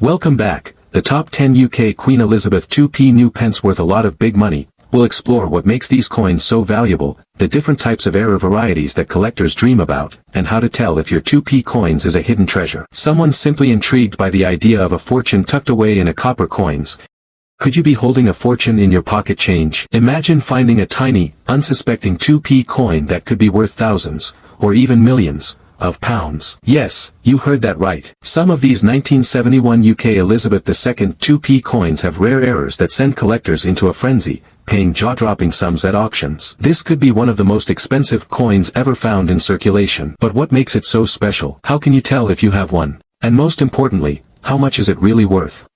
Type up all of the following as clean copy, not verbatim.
Welcome back. The top 10 UK Queen Elizabeth 2p new pence worth a lot of big money. We'll explore what makes these coins so valuable, the different types of error varieties that collectors dream about, and how to tell if your 2p coins is a hidden treasure. Someone simply intrigued by the idea of a fortune tucked away in a copper coins. Could you be holding a fortune in your pocket change? Imagine finding a tiny, unsuspecting 2p coin that could be worth thousands, or even millions, of pounds. Yes, you heard that right. Some of these 1971 UK Elizabeth II 2p coins have rare errors that send collectors into a frenzy, paying jaw-dropping sums at auctions. This could be one of the most expensive coins ever found in circulation. But what makes it so special? How can you tell if you have one? And most importantly, how much is it really worth?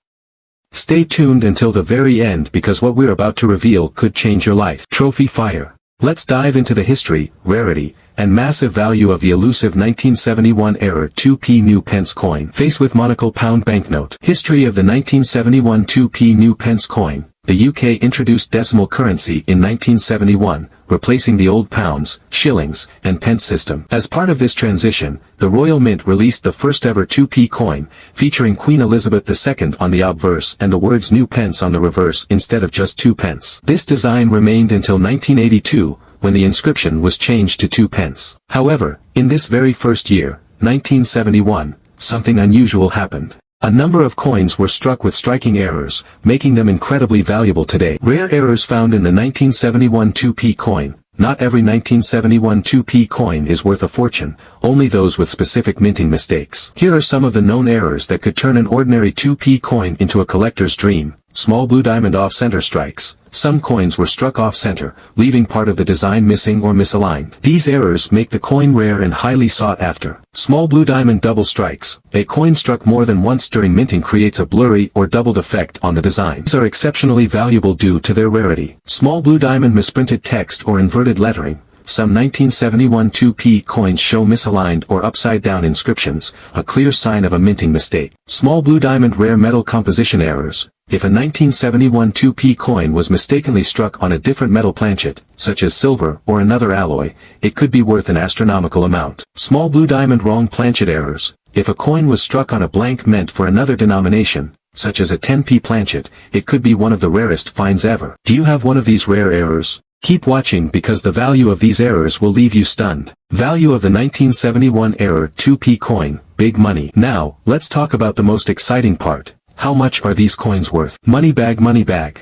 Stay tuned until the very end because what we're about to reveal could change your life. Trophy fire. Let's dive into the history, rarity, and massive value of the elusive 1971 era 2p new pence coin. Face with monocle pound banknote. History of the 1971 2p new pence coin. The UK introduced decimal currency in 1971, replacing the old pounds, shillings, and pence system. As part of this transition, the Royal Mint released the first ever 2p coin, featuring Queen Elizabeth II on the obverse and the words new pence on the reverse instead of just 2 pence. This design remained until 1982, when the inscription was changed to 2 pence. However, in this very first year, 1971, something unusual happened. A number of coins were struck with striking errors, making them incredibly valuable today. Rare errors found in the 1971 2p coin. Not every 1971 2p coin is worth a fortune, only those with specific minting mistakes. Here are some of the known errors that could turn an ordinary 2p coin into a collector's dream. Small blue diamond off-center strikes. Some coins were struck off-center, leaving part of the design missing or misaligned. These errors make the coin rare and highly sought after. Small blue diamond double strikes. A coin struck more than once during minting creates a blurry or doubled effect on the design. These are exceptionally valuable due to their rarity. Small blue diamond misprinted text or inverted lettering. Some 1971 2p coins show misaligned or upside-down inscriptions, a clear sign of a minting mistake. Small blue diamond rare metal composition errors. If a 1971 2p coin was mistakenly struck on a different metal planchet, such as silver or another alloy, it could be worth an astronomical amount. Small blue diamond wrong planchet errors. If a coin was struck on a blank meant for another denomination, such as a 10p planchet, it could be one of the rarest finds ever. Do you have one of these rare errors? Keep watching because the value of these errors will leave you stunned. Value of the 1971 era 2p coin, big money. Now, let's talk about the most exciting part. How much are these coins worth? Money bag.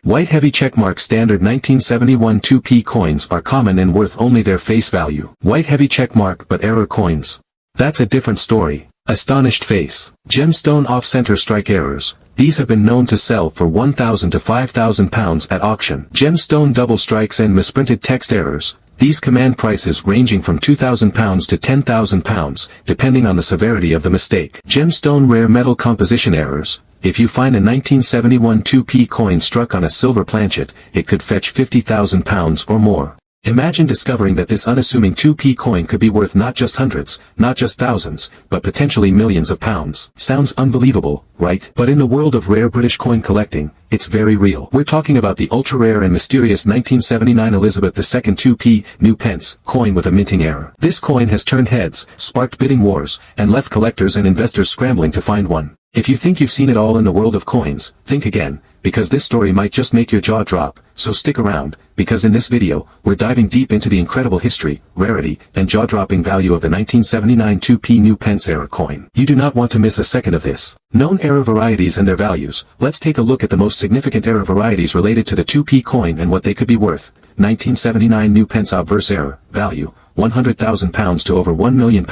White heavy checkmark standard 1971 2p coins are common and worth only their face value. White heavy checkmark but error coins. That's a different story. Astonished face. Gemstone off-center strike errors. These have been known to sell for £1,000 to £5,000 at auction. Gemstone double strikes and misprinted text errors. These command prices ranging from £2,000 to £10,000, depending on the severity of the mistake. Gemstone rare metal composition errors. If you find a 1971 2p coin struck on a silver planchet, it could fetch £50,000 or more. Imagine discovering that this unassuming 2p coin could be worth not just hundreds, not just thousands, but potentially millions of pounds. Sounds unbelievable, right? But in the world of rare British coin collecting, it's very real. We're talking about the ultra-rare and mysterious 1979 Elizabeth II 2p new pence coin with a minting error. This coin has turned heads, sparked bidding wars, and left collectors and investors scrambling to find one. If you think you've seen it all in the world of coins, think again, because this story might just make your jaw drop, so stick around, because in this video, we're diving deep into the incredible history, rarity, and jaw-dropping value of the 1979 2p new pence era coin. You do not want to miss a second of this. Known error varieties and their values. Let's take a look at the most significant error varieties related to the 2p coin and what they could be worth. 1979 new pence obverse error, value, £100,000 to over £1 million,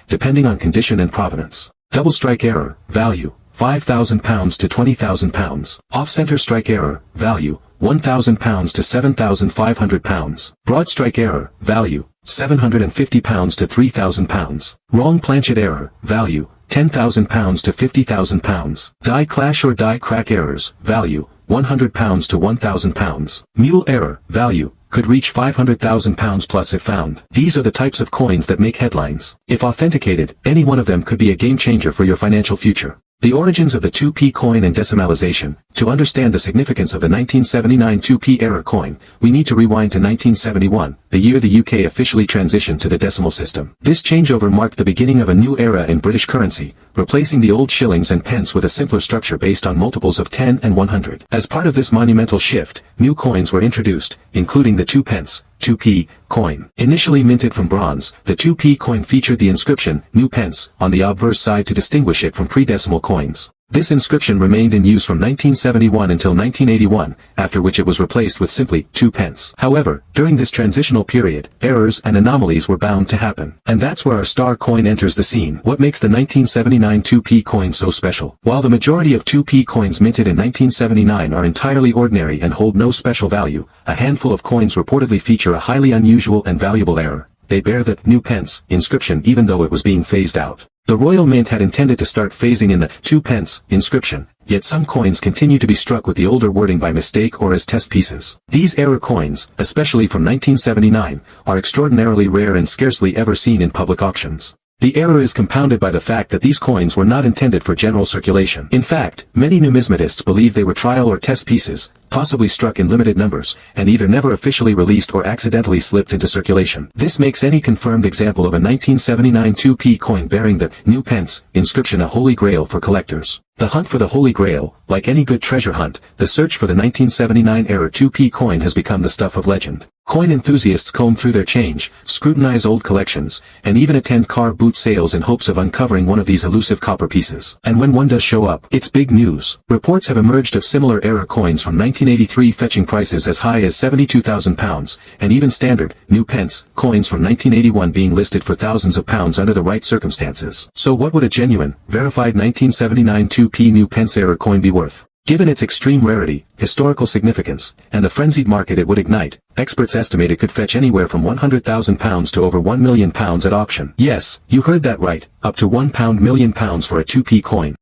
depending on condition and provenance. Double strike error, value, £5,000 to £20,000. Off-center strike error, value, £1,000 to £7,500. Broad strike error, value, £750 to £3,000. Wrong planchet error, value, £10,000 to £50,000. Die clash or die crack errors, value, £100 to £1,000. Mule error, value, could reach £500,000 plus if found. These are the types of coins that make headlines. If authenticated, any one of them could be a game changer for your financial future. The origins of the 2p coin and decimalization. To understand the significance of the 1979 2p error coin, we need to rewind to 1971, the year the UK officially transitioned to the decimal system. This changeover marked the beginning of a new era in British currency, replacing the old shillings and pence with a simpler structure based on multiples of 10 and 100. As part of this monumental shift, new coins were introduced, including the 2p, 2p, coin. Initially minted from bronze, the 2p coin featured the inscription, new pence, on the obverse side to distinguish it from pre-decimal coins. This inscription remained in use from 1971 until 1981, after which it was replaced with simply 2 pence. However, during this transitional period, errors and anomalies were bound to happen. And that's where our star coin enters the scene. What makes the 1979 2p coin so special? While the majority of 2p coins minted in 1979 are entirely ordinary and hold no special value, a handful of coins reportedly feature a highly unusual and valuable error. They bear the new pence inscription even though it was being phased out. The Royal Mint had intended to start phasing in the 2 pence inscription, yet some coins continue to be struck with the older wording by mistake or as test pieces. These error coins, especially from 1979, are extraordinarily rare and scarcely ever seen in public auctions. The error is compounded by the fact that these coins were not intended for general circulation. In fact, many numismatists believe they were trial or test pieces, possibly struck in limited numbers, and either never officially released or accidentally slipped into circulation. This makes any confirmed example of a 1979 2p coin bearing the new pence inscription a holy grail for collectors. The hunt for the Holy Grail, like any good treasure hunt, the search for the 1979 error 2p coin has become the stuff of legend. Coin enthusiasts comb through their change, scrutinize old collections, and even attend car boot sales in hopes of uncovering one of these elusive copper pieces. And when one does show up, it's big news. Reports have emerged of similar error coins from 1983 fetching prices as high as £72,000, and even standard, new pence, coins from 1981 being listed for thousands of pounds under the right circumstances. So what would a genuine, verified 1979 2p new pence error coin be worth? Given its extreme rarity, historical significance, and the frenzied market it would ignite, experts estimate it could fetch anywhere from £100,000 to over £1 million at auction. Yes, you heard that right, up to £1 million for a 2p coin.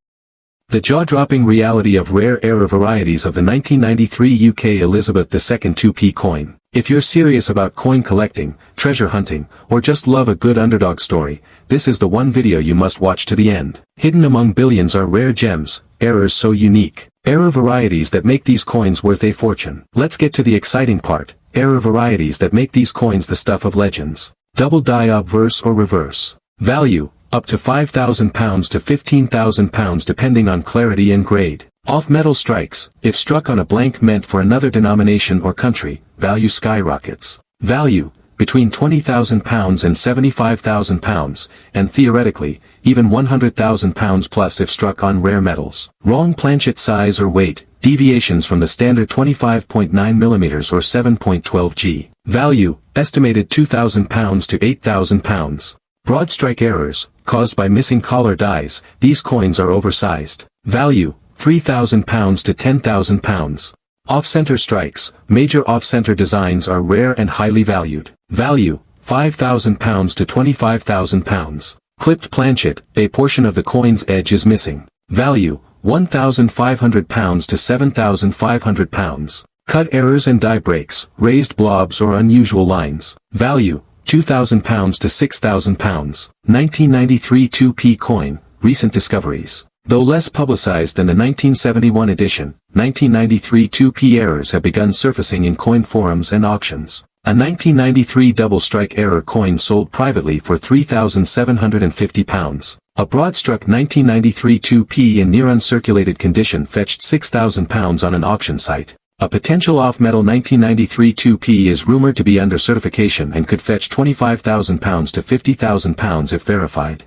The jaw-dropping reality of rare error varieties of the 1993 UK Elizabeth II 2p coin. If you're serious about coin collecting, treasure hunting, or just love a good underdog story, this is the one video you must watch to the end. Hidden among billions are rare gems, errors so unique. Error varieties that make these coins worth a fortune. Let's get to the exciting part. Error varieties that make these coins the stuff of legends. Double die obverse or reverse. Value, up to £5,000 to £15,000 depending on clarity and grade. Off-metal strikes, if struck on a blank meant for another denomination or country, value skyrockets. Value, between £20,000 and £75,000, and theoretically, even £100,000 plus if struck on rare metals. Wrong planchet size or weight, deviations from the standard 25.9mm or 7.12 G. Value, estimated £2,000 to £8,000. Broad strike errors, caused by missing collar dies, these coins are oversized. Value, £3,000 to £10,000. Off-center strikes, major off-center designs are rare and highly valued. Value, £5,000 to £25,000. Clipped planchet, a portion of the coin's edge is missing. Value, £1,500 to £7,500. Cut errors and die breaks, raised blobs or unusual lines. Value, £2,000 to £6,000. 1993 2p coin, recent discoveries. Though less publicized than the 1971 edition, 1993 2p errors have begun surfacing in coin forums and auctions. A 1993 double strike error coin sold privately for £3,750. A broad-struck 1993 2p in near uncirculated condition fetched £6,000 on an auction site. A potential off-metal 1993 2p is rumored to be under certification and could fetch £25,000 to £50,000 if verified.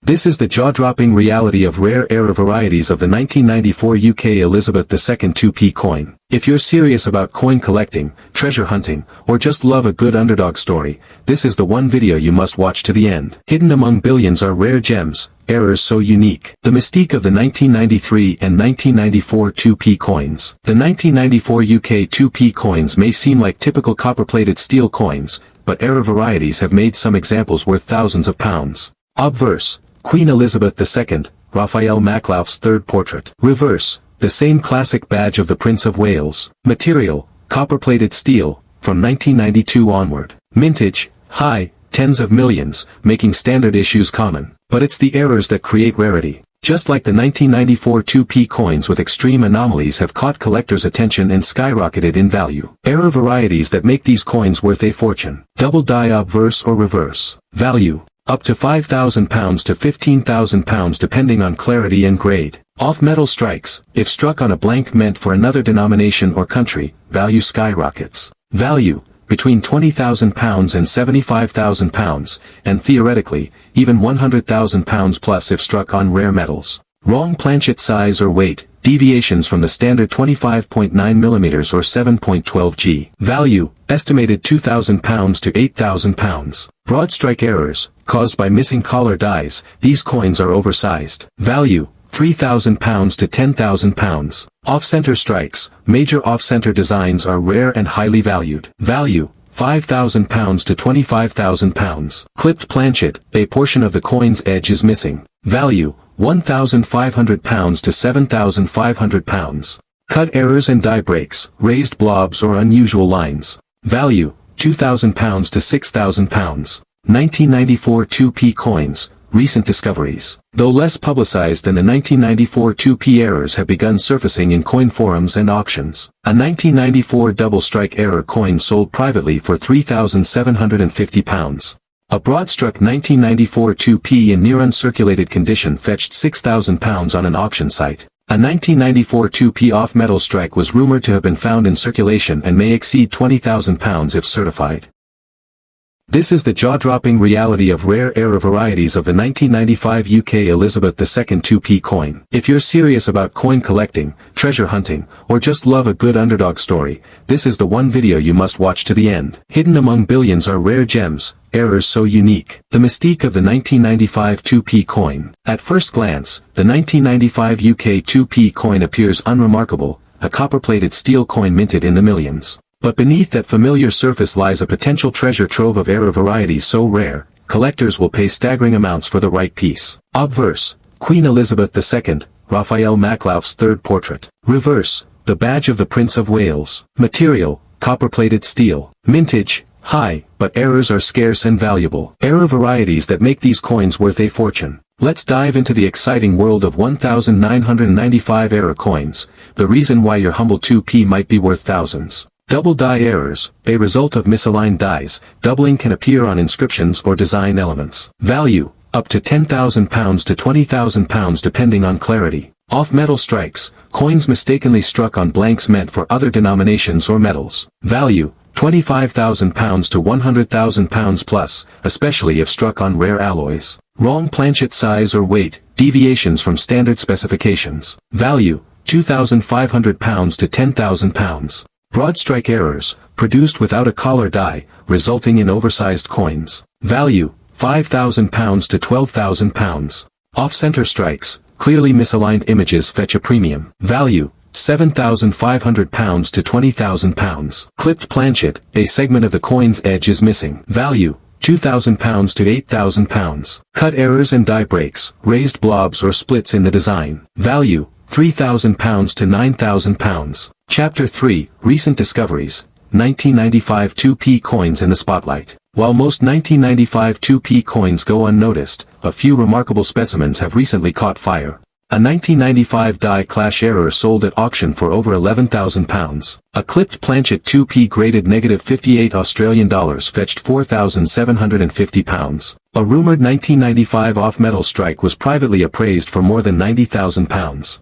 This is the jaw-dropping reality of rare error varieties of the 1994 UK Elizabeth II 2p coin. If you're serious about coin collecting, treasure hunting, or just love a good underdog story, this is the one video you must watch to the end. Hidden among billions are rare gems, errors so unique. The mystique of the 1993 and 1994 2p coins. The 1994 UK 2p coins may seem like typical copper-plated steel coins, but error varieties have made some examples worth thousands of pounds. Obverse, Queen Elizabeth II, Raphael Maklauf's third portrait. Reverse, the same classic badge of the Prince of Wales. Material, copper-plated steel, from 1992 onward. Mintage, high, tens of millions, making standard issues common. But it's the errors that create rarity. Just like the 1994 2p coins with extreme anomalies have caught collectors' attention and skyrocketed in value. Error varieties that make these coins worth a fortune. Double die obverse or reverse. Value. Up to £5,000 to £15,000 depending on clarity and grade. Off-metal strikes, if struck on a blank meant for another denomination or country, value skyrockets. Value, between £20,000 and £75,000, and theoretically, even £100,000 plus if struck on rare metals. Wrong planchet size or weight, deviations from the standard 25.9 mm or 7.12 g. Value, estimated £2,000 to £8,000. Broad strike errors, caused by missing collar dies, these coins are oversized. Value, £3,000 to £10,000. Off-center strikes, major off-center designs are rare and highly valued. Value, £5,000 to £25,000. Clipped planchet, a portion of the coin's edge is missing. Value, £1,500 to £7,500. Cut errors and die breaks, raised blobs or unusual lines. Value, £2,000 to £6,000. 1994 2p coins, recent discoveries. Though less publicized than the 1994 2p errors have begun surfacing in coin forums and auctions. A 1994 double strike error coin sold privately for £3,750. A broad-struck 1994 2p in near uncirculated condition fetched £6,000 on an auction site. A 1994 2p off-metal strike was rumored to have been found in circulation and may exceed £20,000 if certified. This is the jaw-dropping reality of rare error varieties of the 1995 UK Elizabeth II 2p coin. If you're serious about coin collecting, treasure hunting, or just love a good underdog story, this is the one video you must watch to the end. Hidden among billions are rare gems, errors so unique. The mystique of the 1995 2p coin. At first glance, the 1995 UK 2p coin appears unremarkable, a copper-plated steel coin minted in the millions. But beneath that familiar surface lies a potential treasure trove of error varieties so rare, collectors will pay staggering amounts for the right piece. Obverse, Queen Elizabeth II, Raphael Maklauf's third portrait. Reverse, the badge of the Prince of Wales. Material, copper-plated steel. Mintage, high, but errors are scarce and valuable. Error varieties that make these coins worth a fortune. Let's dive into the exciting world of 1,995 error coins, the reason why your humble 2p might be worth thousands. Double die errors, a result of misaligned dies, doubling can appear on inscriptions or design elements. Value, up to £10,000 to £20,000 depending on clarity. Off-metal strikes, coins mistakenly struck on blanks meant for other denominations or metals. Value, £25,000 to £100,000 plus, especially if struck on rare alloys. Wrong planchet size or weight, deviations from standard specifications. Value, £2,500 to £10,000. Broad strike errors, produced without a collar die, resulting in oversized coins. Value, £5,000 to £12,000. Off-center strikes, clearly misaligned images fetch a premium. Value, £7,500 to £20,000. Clipped planchet, a segment of the coin's edge is missing. Value, £2,000 to £8,000. Cut errors and die breaks, raised blobs or splits in the design. Value, £3,000 to £9,000. Chapter 3, Recent Discoveries, 1995 2p coins in the spotlight. While most 1995 2p coins go unnoticed, a few remarkable specimens have recently caught fire. A 1995 die clash error sold at auction for over £11,000. A clipped planchet 2p graded -58 Australian dollars fetched £4,750. A rumored 1995 off-metal strike was privately appraised for more than £90,000.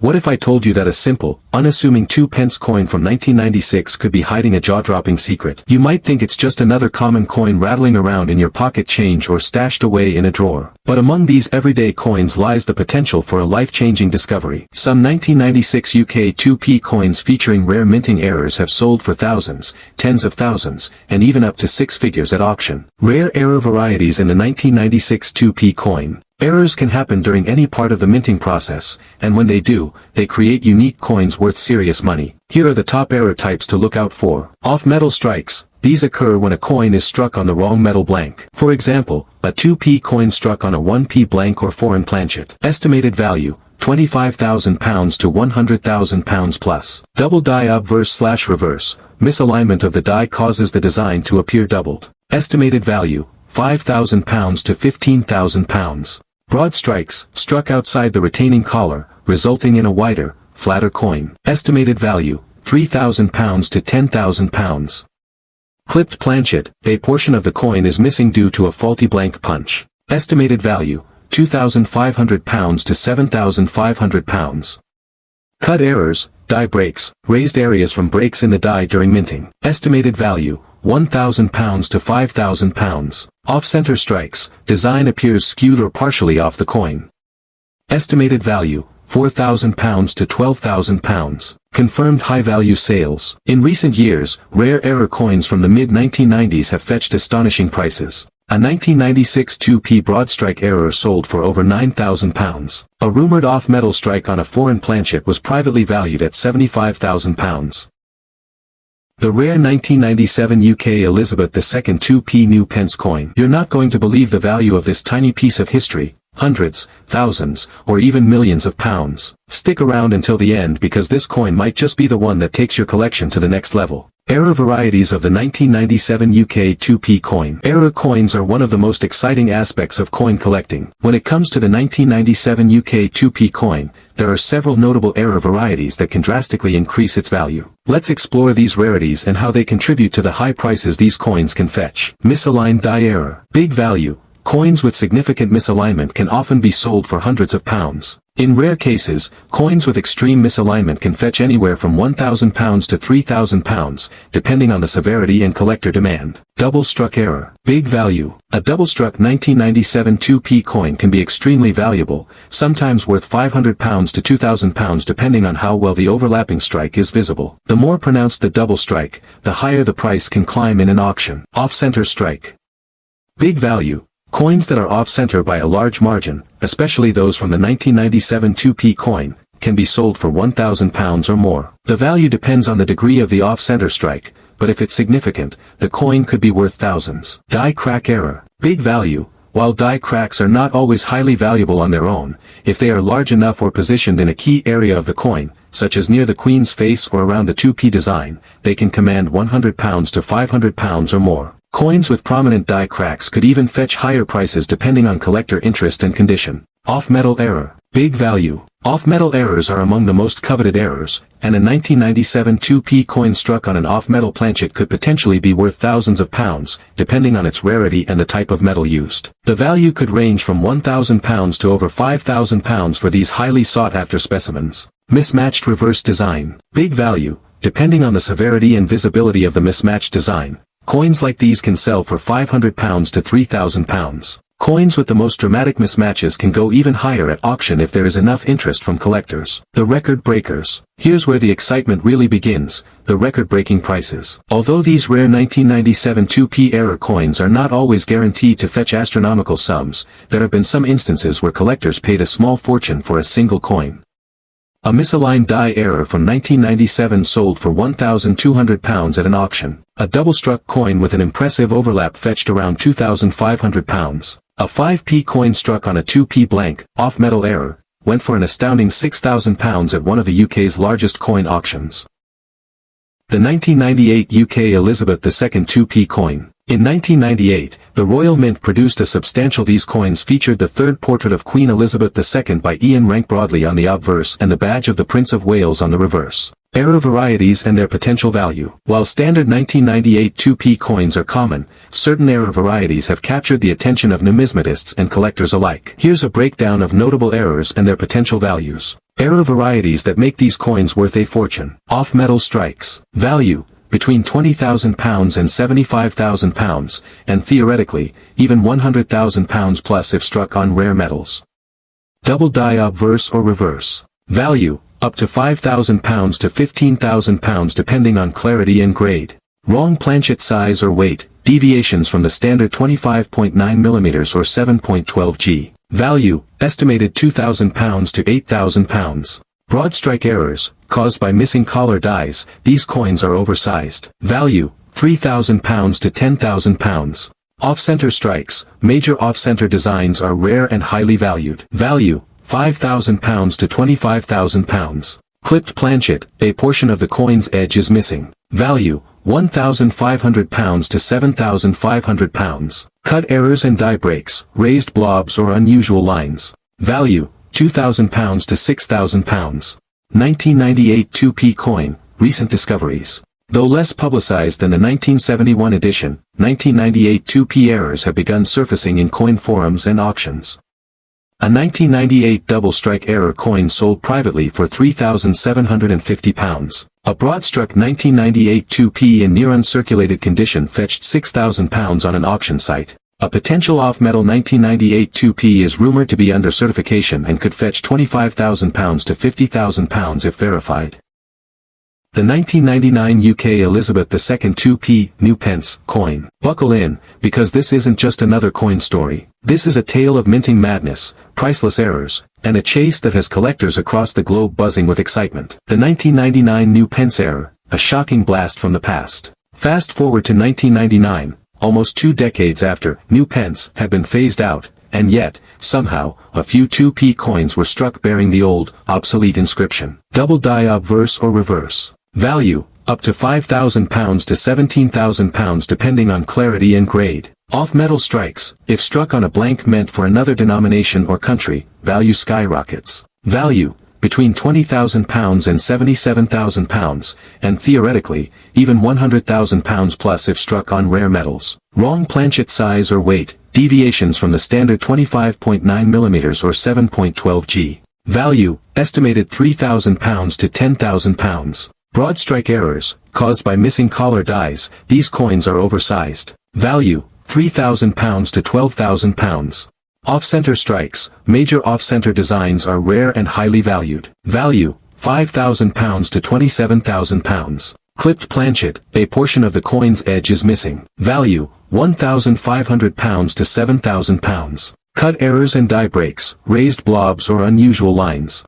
What if I told you that a simple, unassuming 2 pence coin from 1996 could be hiding a jaw-dropping secret? You might think it's just another common coin rattling around in your pocket change or stashed away in a drawer. But among these everyday coins lies the potential for a life-changing discovery. Some 1996 UK 2p coins featuring rare minting errors have sold for thousands, tens of thousands, and even up to 6 figures at auction. Rare error varieties in the 1996 2p coin. Errors can happen during any part of the minting process, and when they do, they create unique coins worth serious money. Here are the top error types to look out for. Off-metal strikes. These occur when a coin is struck on the wrong metal blank. For example, a 2p coin struck on a 1p blank or foreign planchet. Estimated value, £25,000 to £100,000 plus. Double die obverse/reverse. Misalignment of the die causes the design to appear doubled. Estimated value, £5,000 to £15,000. Broad strikes, struck outside the retaining collar, resulting in a wider, flatter coin. Estimated value, £3,000 to £10,000. Clipped planchet, a portion of the coin is missing due to a faulty blank punch. Estimated value, £2,500 to £7,500. Cut errors, die breaks, raised areas from breaks in the die during minting. Estimated value, £1,000 to £5,000. Off-center strikes, design appears skewed or partially off the coin. Estimated value, £4,000 to £12,000. Confirmed high-value sales. In recent years, rare error coins from the mid-1990s have fetched astonishing prices. A 1996 2p broad strike error sold for over £9,000. A rumored off-metal strike on a foreign planchet was privately valued at £75,000. The rare 1997 UK Elizabeth II 2p new pence coin. You're not going to believe the value of this tiny piece of history. Hundreds, thousands, or even millions of pounds. Stick around until the end because this coin might just be the one that takes your collection to the next level. Error varieties of the 1997 UK 2p coin. Error coins are one of the most exciting aspects of coin collecting. When it comes to the 1997 UK 2p coin, there are several notable error varieties that can drastically increase its value. Let's explore these rarities and how they contribute to the high prices these coins can fetch. Misaligned die error. Big value. Coins with significant misalignment can often be sold for hundreds of pounds. In rare cases, coins with extreme misalignment can fetch anywhere from £1,000 to £3,000, depending on the severity and collector demand. Double-struck error. Big value. A double-struck 1997 2p coin can be extremely valuable, sometimes worth £500 to £2,000 depending on how well the overlapping strike is visible. The more pronounced the double strike, the higher the price can climb in an auction. Off-center strike. Big value. Coins that are off-center by a large margin, especially those from the 1997 2p coin, can be sold for £1,000 or more. The value depends on the degree of the off-center strike, but if it's significant, the coin could be worth thousands. Die crack error. Big value. While die cracks are not always highly valuable on their own, if they are large enough or positioned in a key area of the coin, such as near the queen's face or around the 2p design, they can command £100 to £500 or more. Coins with prominent die cracks could even fetch higher prices depending on collector interest and condition. Off-metal error. Big value. Off-metal errors are among the most coveted errors, and a 1997 2p coin struck on an off-metal planchet could potentially be worth thousands of pounds, depending on its rarity and the type of metal used. The value could range from £1,000 to over £5,000 for these highly sought-after specimens. Mismatched reverse design. Big value. Depending on the severity and visibility of the mismatched design, coins like these can sell for £500 to £3,000. Coins with the most dramatic mismatches can go even higher at auction if there is enough interest from collectors. The record breakers. Here's where the excitement really begins, the record-breaking prices. Although these rare 1997 2p error coins are not always guaranteed to fetch astronomical sums, there have been some instances where collectors paid a small fortune for a single coin. A misaligned die error from 1997 sold for £1,200 at an auction. A double-struck coin with an impressive overlap fetched around £2,500. A 5p coin struck on a 2p blank, off-metal error, went for an astounding £6,000 at one of the UK's largest coin auctions. The 1998 UK Elizabeth II 2p coin. In 1998, the Royal Mint produced a substantial. These coins featured the third portrait of Queen Elizabeth II by Ian Rank Broadley on the obverse and the badge of the Prince of Wales on the reverse. Error varieties and their potential value. While standard 1998 2p coins are common, certain error varieties have captured the attention of numismatists and collectors alike. Here's a breakdown of notable errors and their potential values. Error varieties that make these coins worth a fortune. Off-metal strikes. Value. Between £20,000 and £75,000, and theoretically, even £100,000 plus if struck on rare metals. Double die obverse or reverse. Value. Up to £5,000 to £15,000 depending on clarity and grade. Wrong planchet size or weight, deviations from the standard 25.9 mm or 7.12 g. Value, estimated £2,000 to £8,000. Broad strike errors, caused by missing collar dies, these coins are oversized. Value, £3,000 to £10,000. Off-center strikes, major off-center designs are rare and highly valued. Value, £5,000 to £25,000. Clipped planchet, a portion of the coin's edge is missing. Value, £1,500 to £7,500. Cut errors and die breaks, raised blobs or unusual lines. Value, £2,000 to £6,000. 1998 2p coin, recent discoveries. Though less publicized than the 1971 edition, 1998 2p errors have begun surfacing in coin forums and auctions. A 1998 double strike error coin sold privately for £3,750. A broad-struck 1998 2p in near uncirculated condition fetched £6,000 on an auction site. A potential off-metal 1998 2p is rumored to be under certification and could fetch £25,000 to £50,000 if verified. The 1999 UK Elizabeth II 2p new pence coin. Buckle in, because this isn't just another coin story. This is a tale of minting madness, priceless errors, and a chase that has collectors across the globe buzzing with excitement. The 1999 new pence error, a shocking blast from the past. Fast forward to 1999, almost 2 decades after new pence had been phased out, and yet, somehow, a few 2p coins were struck bearing the old, obsolete inscription. Double die obverse or reverse. Value, up to £5,000 to £17,000 depending on clarity and grade. Off-metal strikes, if struck on a blank meant for another denomination or country, value skyrockets. Value, between £20,000 and £77,000, and theoretically, even £100,000 plus if struck on rare metals. Wrong planchet size or weight, deviations from the standard 25.9mm or 7.12 G. Value, estimated £3,000 to £10,000. Broad strike errors, caused by missing collar dies, these coins are oversized. Value, £3,000 to £12,000. Off-center strikes, major off-center designs are rare and highly valued. Value, £5,000 to £27,000. Clipped planchet, a portion of the coin's edge is missing. Value, £1,500 to £7,000. Cut errors and die breaks, raised blobs or unusual lines.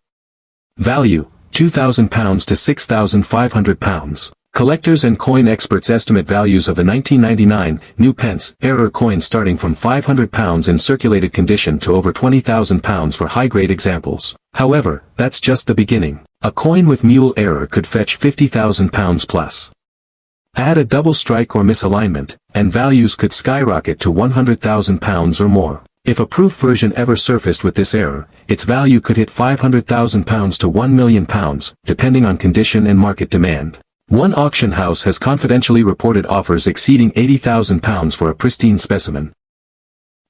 Value, £2,000 to £6,500. Collectors and coin experts estimate values of the 1999 new pence error coin starting from £500 in circulated condition to over £20,000 for high-grade examples. However, that's just the beginning. A coin with mule error could fetch £50,000 plus. Add a double strike or misalignment, and values could skyrocket to £100,000 or more. If a proof version ever surfaced with this error, its value could hit £500,000 to £1 million, depending on condition and market demand. One auction house has confidentially reported offers exceeding £80,000 for a pristine specimen.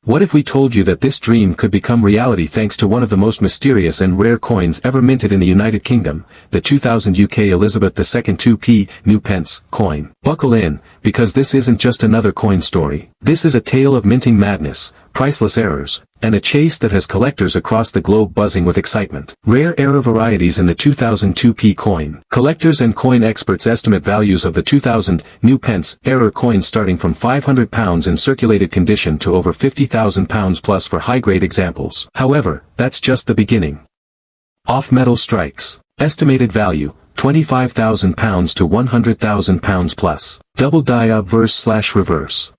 What if we told you that this dream could become reality thanks to one of the most mysterious and rare coins ever minted in the United Kingdom, the 2000 UK Elizabeth II 2p new pence coin? Buckle in, because this isn't just another coin story. This is a tale of minting madness, priceless errors, and a chase that has collectors across the globe buzzing with excitement. Rare error varieties in the 2002p coin. Collectors and coin experts estimate values of the 2000 new pence error coin starting from £500 in circulated condition to over £50,000 plus for high-grade examples. However, that's just the beginning. Off-metal strikes. Estimated value, £25,000 to £100,000 plus. Double die obverse/reverse.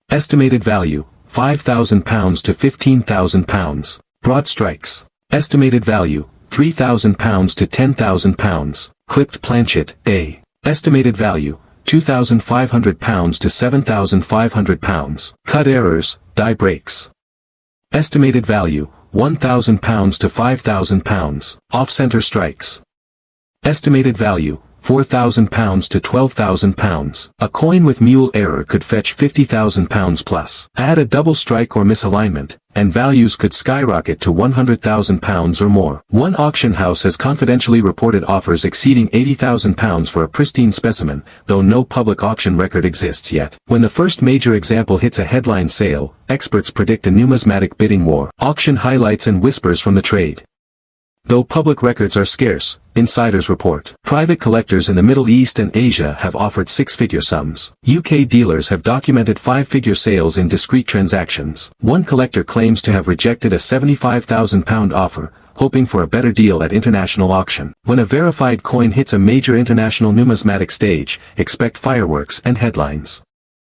Estimated value, £5,000 to £15,000. Broad strikes. Estimated value, £3,000 to £10,000. Clipped planchet, A. Estimated value, £2,500 to £7,500. Cut errors, die breaks. Estimated value, £1,000 to £5,000. Off-center strikes. Estimated value, £4,000 to £12,000. A coin with mule error could fetch £50,000 plus. Add a double strike or misalignment, and values could skyrocket to £100,000 or more. One auction house has confidentially reported offers exceeding £80,000 for a pristine specimen, though no public auction record exists yet. When the first major example hits a headline sale, experts predict a numismatic bidding war. Auction highlights and whispers from the trade. Though public records are scarce, insiders report. Private collectors in the Middle East and Asia have offered six-figure sums. UK dealers have documented five-figure sales in discrete transactions. One collector claims to have rejected a £75,000 offer, hoping for a better deal at international auction. When a verified coin hits a major international numismatic stage, expect fireworks and headlines.